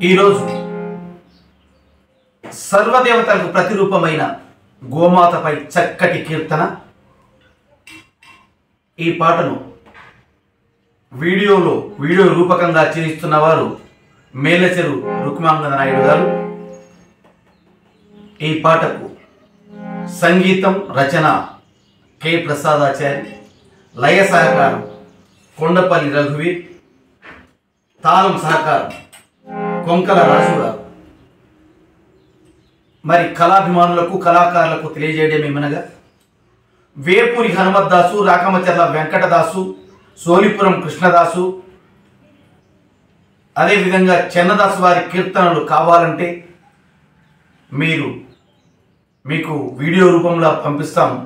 ఈరోజు సర్వదేవతలకు ప్రతిరూపమైన గోమాతపై చక్కటి కీర్తన. ఈ పాటను వీడియో రూపకంగా చేయిస్తున్న వారు మేలచెరు రుక్మాంగద నాయుడు గారు. ఈ పాటకు సంగీతం రచన కె ప్రసాదాచారి, లయ సహకారం కొండపల్లి రఘువీర్, తాళం సహకారం కొంకల రాజు గారు. మరి కళాభిమానులకు కళాకారులకు తెలియజేయడమేమనగా, వేపూరి హనుమద్దాసు, రాకమచర్ల వెంకటదాసు, సోలిపురం కృష్ణదాసు, అదేవిధంగా చెన్నదాసు వారి కీర్తనలు కావాలంటే మీకు వీడియో రూపంలో పంపిస్తాము.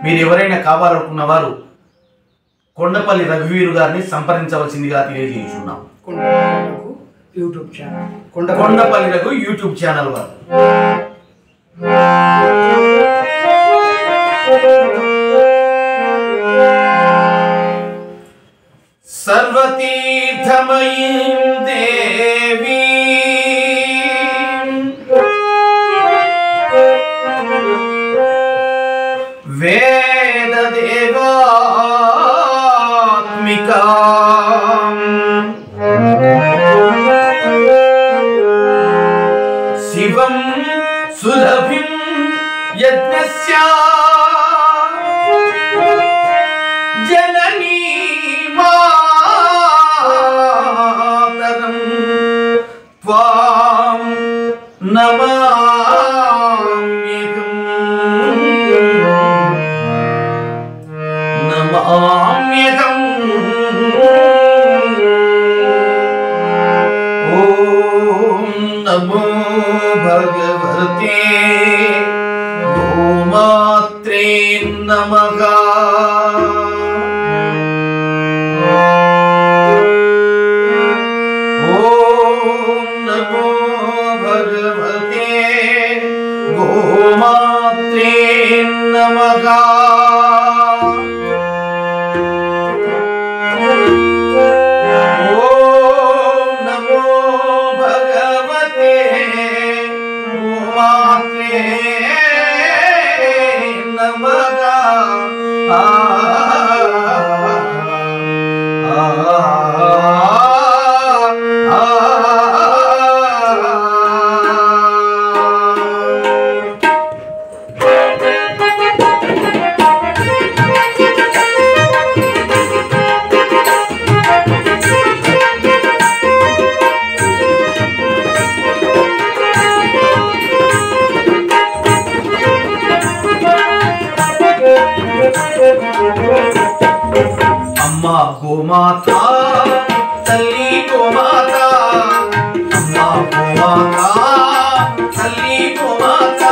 మీరు ఎవరైనా కావాలనుకున్న వారు కొండపల్లి రఘువీరు గారిని సంప్రదించవలసిందిగా తెలియజేస్తున్నాం. కొండపల్లి రఘు యూట్యూబ్ ఛానల్ వారు. సర్వతీర్థమయీం దేవి వేదదేవాత్మికా శివం సురభిం యజ్ఞస్య జననీ మాతరం త్వాం నమామ్యహం నమామ్యహం. ఓం నమో భగవతే గోమాత్రే నమః. ఓం నమో భగవతే గోమాత్రే నమః. ఓం నమో భగవతే గోమాత్రే నమః. అమ్మా గోమాత, తల్లి గోమాత, అమ్మా గోమాత, తల్లి గోమాత,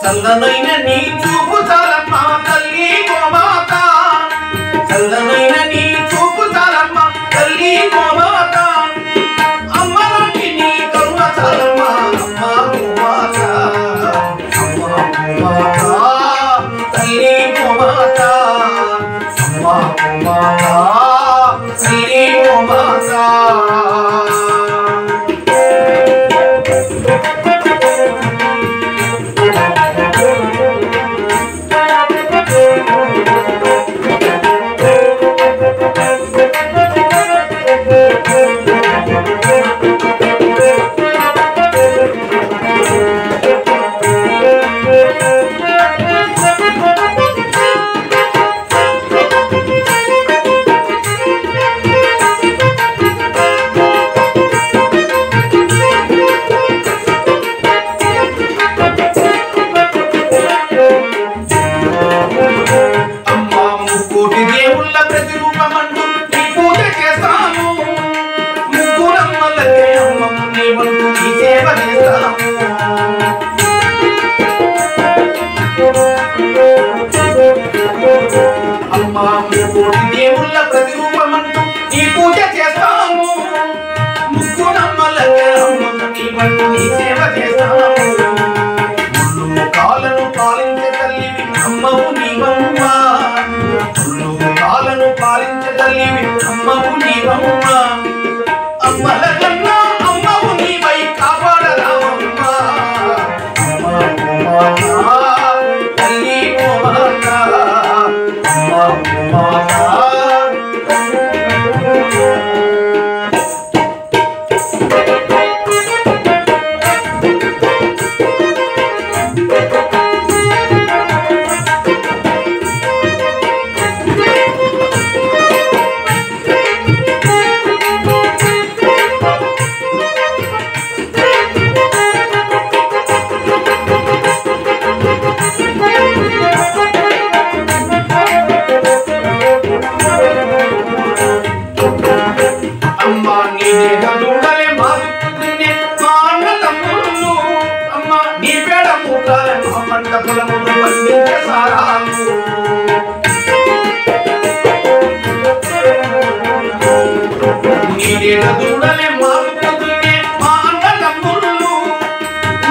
చల్లనైన నీ చూపు చాలమ్మా తల్లి గోమాత, చల్లనైన నీ చూపు చాలమ్మా తల్లి గోమాత, అమ్మలాంటి నీ కరుణ చాలమ్మా అమ్మా గోమాత, అమ్మా గోమాత, తల్లి గోమాత, అమ్మా గోమాత, తల్లి గోమాత. దేవుళ్ళ ప్రతిరూపమంటూ ఈ పూజ చేస్తాము, ముగ్గురమ్మలకే అమ్మమ్మ నీ వంటూ నీ సేవ చేస్తాము. ముళ్ళు కాలను పాలించే తల్లివి అమ్మవు నీవమ్మ, ముళ్ళు కాలను పాలించే తల్లివి అమ్మవు నీవమ్మ, అమ్మల కన్నా అమ్మవు నీవమ్మ. దూడలే మారుతుంటే మా అన్నదమ్ములు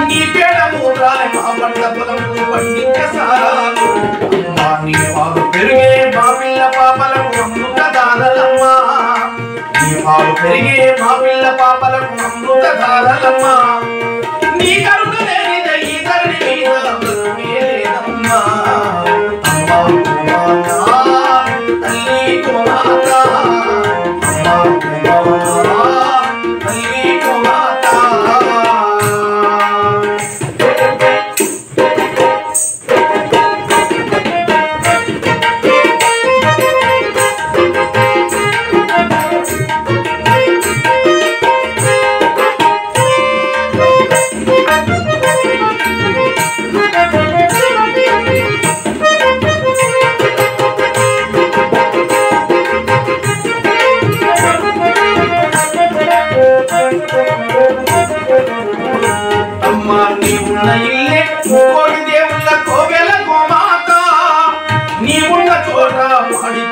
నీ పేడ మూత్రాలే మా పంట పొలము పండించే సారాలు అమ్మా నీ పాలు పెరిగే మా పిల్ల పాపలకు అమృత దానలమ్మా నీ పాలు పెరిగే మా పిల్ల పాపలకు అమృత దానలమ్మా నీ కరుణ లేనిదే ఈ ధరణి మీద బ్రతుకే లేదమ్మా అమ్మా కుమాతా తల్లి కుమాతా అమ్మా కుమాతా తల్లి కుమాతా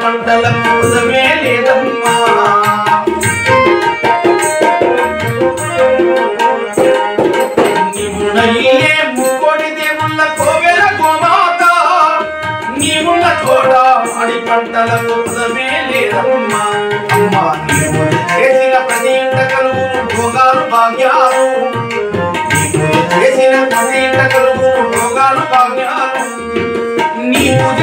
పంటలకు ఉదమే లేదమ్మా నీవున్నయే ముక్కోటి దేవుళ్ళ కోవెల గోమాత నీవున్న చోట మాడి పంటలకు ఉదమే లేదమ్మా అమ్మా నీవు చేసిన ప్రతి ఇంట కలుగును భోగాలు భాగ్యాలు నీవు చేసిన ప్రతి ఇంట కలుగును భోగాలు భాగ్యాలు నీ పూజ